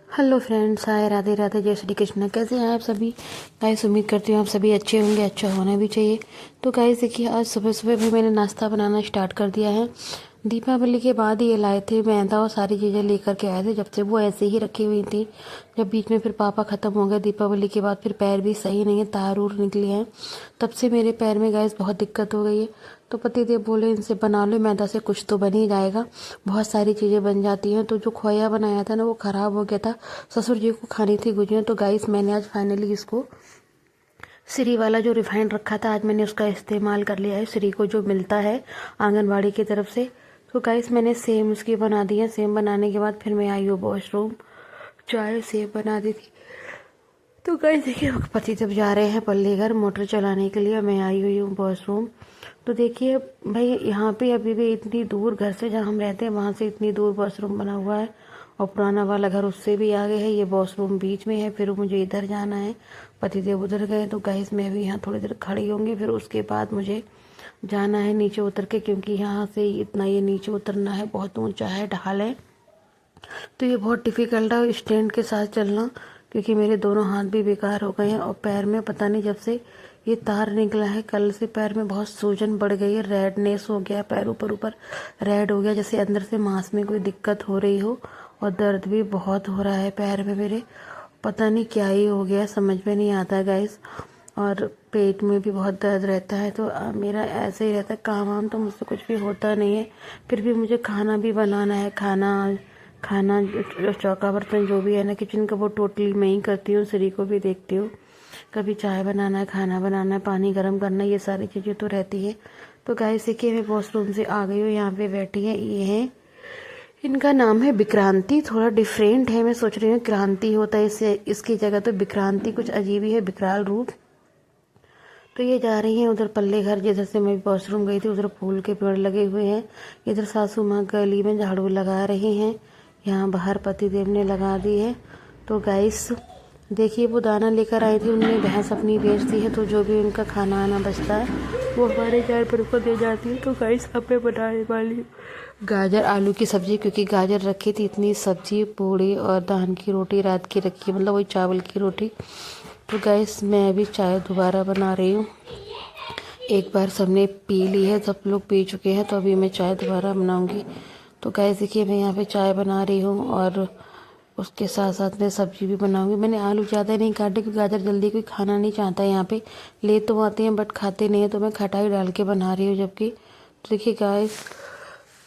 Hello friends, हाय, राधे राधे, जय श्री कृष्ण। कैसे हैं आप सभी? गाइस उम्मीद करती हूँ आप सभी अच्छे होंगे, अच्छा होना भी चाहिए। तो गाइस देखिए, आज सुबह सुबह भी मैंने नाश्ता बनाना स्टार्ट कर दिया है। दीपावली के बाद ये लाए थे मैदा और सारी चीज़ें लेकर के आए थे, जब से वो ऐसे ही रखी हुई थी। जब बीच में फिर पापा ख़त्म हो गए दीपावली के बाद, फिर पैर भी सही नहीं है, तार उर निकले हैं, तब से मेरे पैर में गाइस बहुत दिक्कत हो गई है। तो पतिदेव बोले इनसे बना लो, मैदा से कुछ तो बन ही जाएगा, बहुत सारी चीज़ें बन जाती हैं। तो जो खोया बनाया था ना, वो ख़राब हो गया था, ससुर जी को खानी थी गुजिया। तो गाइस मैंने आज फाइनली इसको श्री वाला जो रिफाइंड रखा था, आज मैंने उसका इस्तेमाल कर लिया है, श्री को जो मिलता है आंगनवाड़ी की तरफ से। तो गाइस मैंने सेम उसकी बना दी है। सेम बनाने के बाद फिर मैं आई हूँ वॉशरूम, चाय सेम बना दी थी। तो गाइस देखिए, पति जब जा रहे हैं पल्ले घर मोटर चलाने के लिए, मैं आई हुई हूँ वॉशरूम। तो देखिए भाई, यहाँ पे अभी भी इतनी दूर घर से जहाँ हम रहते हैं वहाँ से इतनी दूर वॉशरूम बना हुआ है, और पुराना वाला घर उससे भी आगे है, ये वॉशरूम बीच में है। फिर मुझे इधर जाना है, पतिदेव उधर गए। तो गाइस मैं भी यहाँ थोड़ी देर खड़ी होंगी, फिर उसके बाद मुझे जाना है नीचे उतर के, क्योंकि यहाँ से इतना ये नीचे उतरना है, बहुत ऊंचा है, ढाल है। तो ये बहुत डिफ़िकल्ट है स्टैंड के साथ चलना, क्योंकि मेरे दोनों हाथ भी बेकार हो गए हैं। और पैर में पता नहीं, जब से ये तार निकला है कल से पैर में बहुत सूजन बढ़ गई है, रेडनेस हो गया, पैर ऊपर ऊपर रेड हो गया, जैसे अंदर से मांस में कोई दिक्कत हो रही हो। और दर्द भी बहुत हो रहा है पैर में मेरे, पता नहीं क्या ही हो गया, समझ में नहीं आता गाइस। और पेट में भी बहुत दर्द रहता है। तो मेरा ऐसे ही रहता है, काम वाम तो मुझसे कुछ भी होता नहीं है, फिर भी मुझे खाना भी बनाना है। खाना खाना जो चौका बर्तन जो भी है ना किचन का, वो टोटली मैं ही करती हूँ, श्री को भी देखती हूँ। कभी चाय बनाना है, खाना बनाना है, पानी गर्म करना है, ये सारी चीज़ें तो रहती है। तो गाइस देखिए, मैं वॉशरूम से आ गई हूँ, यहाँ पे बैठी है, ये है, इनका नाम है विक्रांति। थोड़ा डिफरेंट है, मैं सोच रही हूँ क्रांति होता है इससे, इसकी जगह तो विक्रांति, कुछ अजीब ही है, विकराल रूप। तो ये जा रही हैं उधर पल्ले घर, जिधर से मैं वॉशरूम गई थी, उधर फूल के पेड़ लगे हुए हैं। इधर सासू माँ गली में झाड़ू लगा रही हैं, यहाँ बाहर पतिदेव ने लगा दी है। तो गाइस देखिए, वो दाना लेकर आई थी, उन्होंने भैंस अपनी बेच दी है, तो जो भी उनका खाना आना बचता है वो हमारे जानवर को दे जाती है। तो गाइस अब मैं बनाने वाली हूँ गाजर आलू की सब्ज़ी, क्योंकि गाजर रखी थी इतनी, सब्जी पूड़ी और धान की रोटी रात की रखी, मतलब वही चावल की रोटी। तो गाइस मैं अभी चाय दोबारा बना रही हूँ, एक बार सबने पी ली है, सब लोग पी चुके हैं, तो अभी मैं चाय दोबारा बनाऊंगी। तो गाइस देखिए, मैं यहाँ पे चाय बना रही हूँ और उसके साथ साथ मैं सब्जी भी बनाऊंगी। मैंने आलू ज़्यादा नहीं काटे, क्योंकि गाजर जल्दी कोई खाना नहीं चाहता है यहाँ पे, ले तो आते हैं बट खाते नहीं है, तो मैं खटाई डाल के बना रही हूँ। जबकि तो देखिए गाइस,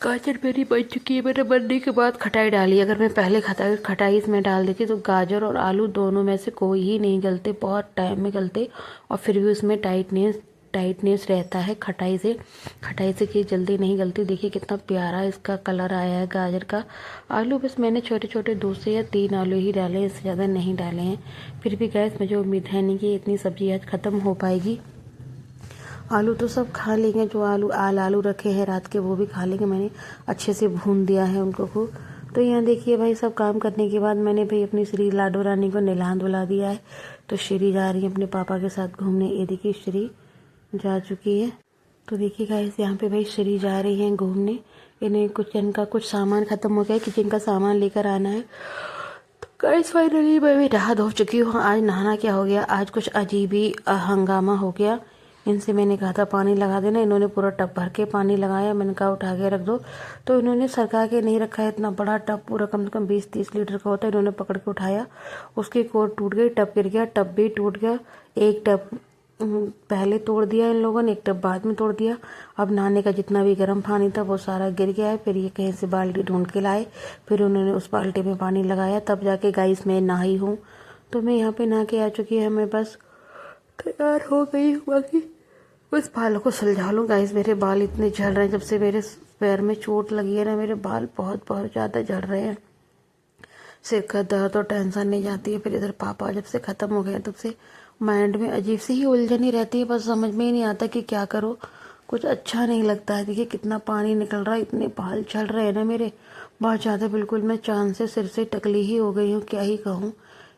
गाजर मेरी बन चुकी है, मैंने बनने के बाद खटाई डाली। अगर मैं पहले खटाई खटाई इसमें डाल देती तो गाजर और आलू दोनों में से कोई ही नहीं गलते, बहुत टाइम में गलते, और फिर भी उसमें टाइटनेस रहता है खटाई से चीज़ जल्दी नहीं गलती। देखिए कितना प्यारा इसका कलर आया है गाजर का। आलू बस मैंने छोटे छोटे 2 से या 3 आलू ही डाले हैं, इससे ज़्यादा नहीं डाले हैं। फिर भी गैस मुझे उम्मीद है नहीं कि इतनी सब्जी आज ख़त्म हो पाएगी। आलू तो सब खा लेंगे, जो आलू रखे हैं रात के वो भी खा लेंगे, मैंने अच्छे से भून दिया है उनको को। तो यहाँ देखिए भाई, सब काम करने के बाद मैंने भाई अपनी श्री लाडो रानी को नहला धुला दिया है। तो श्री जा रही है अपने पापा के साथ घूमने, ये देखिए श्री जा चुकी है। तो देखिए गाइस, यहाँ पे भाई श्री जा रही हैं घूमने, इन्हें कुछ इनका कुछ सामान ख़त्म हो गया है, किचन का सामान लेकर आना है। तो गाइस फाइनली मैं भी नहा धो चुकी हूँ। आज नहाना क्या हो गया, आज कुछ अजीब ही हंगामा हो गया। इनसे मैंने कहा था पानी लगा देना, इन्होंने पूरा टब भर के पानी लगाया, मैंने कहा उठा के रख दो, तो इन्होंने सरका के नहीं रखा है। इतना बड़ा टब, पूरा कम से कम 20-30 लीटर का होता है, इन्होंने पकड़ के उठाया, उसकी कोर टूट गई, टब गिर गया, टब भी टूट गया। एक टब पहले तोड़ दिया इन लोगों ने, एक टब बाद में तोड़ दिया। अब नहाने का जितना भी गर्म पानी था वो सारा गिर गया है। फिर ये कहीं से बाल्टी ढूंढ के लाए, फिर उन्होंने उस बाल्टी में पानी लगाया, तब जाके गाइस मैं नहाई हूँ। तो मैं यहाँ पे नहा के आ चुकी है, मैं बस तैयार हो गई हूँ। बाकी बस बालों को सुलझा लूँ गाइस, मेरे बाल इतने झड़ रहे हैं, जब से मेरे पैर में चोट लगी है ना, मेरे बाल बहुत बहुत ज़्यादा झड़ रहे हैं। सिर का दर्द और टेंशन नहीं जाती है। फिर इधर पापा जब से ख़त्म हो गए तब से माइंड में अजीब सी ही उलझन ही रहती है, बस समझ में ही नहीं आता कि क्या करो, कुछ अच्छा नहीं लगता है। देखिए कितना पानी निकल रहा है, इतने बाल झड़ रहे हैं ना मेरे, बहुत ज़्यादा, बिल्कुल मैं चांद से सिर से टकली ही हो गई हूँ, क्या ही कहूँ।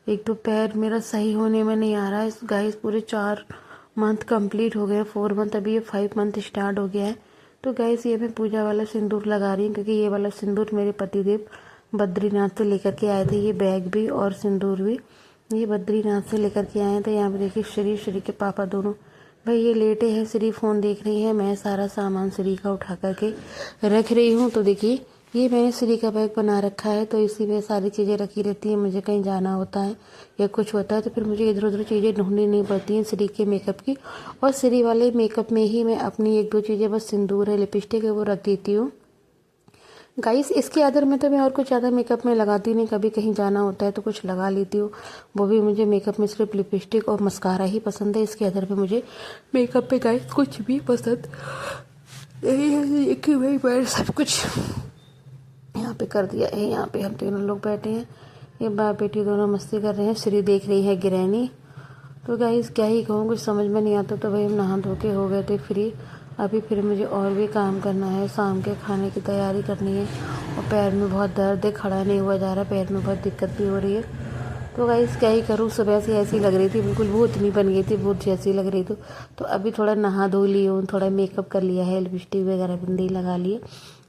एक तो पैर मेरा सही होने में नहीं आ रहा है गाइस, पूरे 4 मंथ कंप्लीट हो गए, 4 मंथ, अभी ये 5 मंथ स्टार्ट हो गया है। तो गाइस ये मैं पूजा वाला सिंदूर लगा रही हूँ, क्योंकि ये वाला सिंदूर मेरे पतिदेव बद्रीनाथ से लेकर के आए थे ये बैग भी और सिंदूर भी। ये बद्रीनाथ से लेकर के आए थे। यहाँ पे देखिए श्री के पापा दोनों भाई ये लेटे हैं, श्री फ़ोन देख रही है, मैं सारा सामान श्री का उठा करके रख रही हूँ। तो देखिए ये मैंने श्री का बैग बना रखा है, तो इसी में सारी चीज़ें रखी रहती हैं। मुझे कहीं जाना होता है या कुछ होता है तो फिर मुझे इधर उधर चीज़ें ढूंढनी नहीं पड़ती हैं श्री के मेकअप की। और श्री वाले मेकअप में ही मैं अपनी एक दो चीज़ें, बस सिंदूर है, लिपस्टिक है, वो रख देती हूँ गाइस। इसके अदर में तो मैं और कुछ ज़्यादा मेकअप में लगाती नहीं, कभी कहीं जाना होता है तो कुछ लगा लेती हूँ। वो भी मुझे मेकअप में सिर्फ लिपस्टिक और मस्कारा ही पसंद है। इसके अदर में मुझे मेकअप पे गाइस कुछ भी पसंद नहीं है कि भाई मैंने सब कुछ यहाँ पे कर दिया है। यहाँ पे हम तीनों लोग बैठे हैं, ये बाप बेटी दोनों मस्ती कर रहे हैं, श्री देख रही है गिरैनी। तो गाइस क्या ही कहूँ, कुछ समझ में नहीं आता। तो भाई हम नहा धो के हो गए थे फ्री। अभी फिर मुझे और भी काम करना है, शाम के खाने की तैयारी करनी है। और पैर में बहुत दर्द है, खड़ा नहीं हुआ जा रहा, पैर में बहुत दिक्कत भी हो रही है। तो गाइस क्या ही करूँ, सुबह से ऐसी लग रही थी, बिल्कुल भूतनी बन गई थी, भूत जैसी लग रही थी। तो अभी थोड़ा नहा धो ली हूँ, थोड़ा मेकअप कर लिया है, लिपस्टिक वगैरह बिंदी लगा लिए,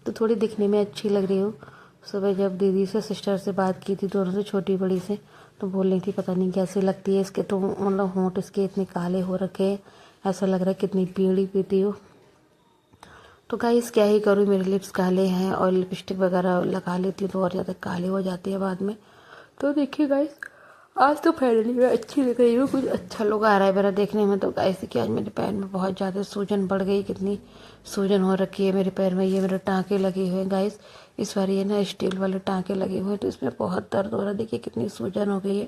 तो थोड़ी दिखने में अच्छी लग रही हूँ। सुबह जब दीदी से, सिस्टर से बात की थी, दोनों से, छोटी बड़ी से, तो बोल रही थी पता नहीं कैसी लगती है इसके, तो मतलब होंठ इसके इतने काले हो रखे हैं, ऐसा लग रहा है कितनी बीड़ी पीती हो। तो गाइस क्या ही करूँ, मेरे लिप्स काले हैं और लिपस्टिक वगैरह लगा लेती हूँ तो और ज़्यादा काले हो जाती है बाद में। तो देखिए गाइस आज तो फाइनली मैं अच्छी लग रही हूँ, कुछ अच्छा लुक आ रहा है मेरा देखने में। तो गाइस कि आज मेरे पैर में बहुत ज़्यादा सूजन बढ़ गई, कितनी सूजन हो रखी है मेरे पैर में। ये मेरे टाँके लगे हुए हैं गाइस, इस बार ये ना स्टील वाले टाँके लगे हुए हैं, तो इसमें बहुत दर्द हो रहा है। देखिए कितनी सूजन हो गई है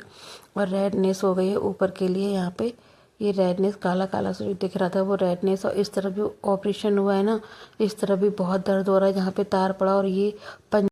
और रेडनेस हो गई है ऊपर के लिए। यहाँ पे ये रेडनेस काला काला सा जो दिख रहा था वो रेडनेस, और इस तरफ भी ऑपरेशन हुआ है ना, इस तरफ भी बहुत दर्द हो रहा है जहाँ पे तार पड़ा। और ये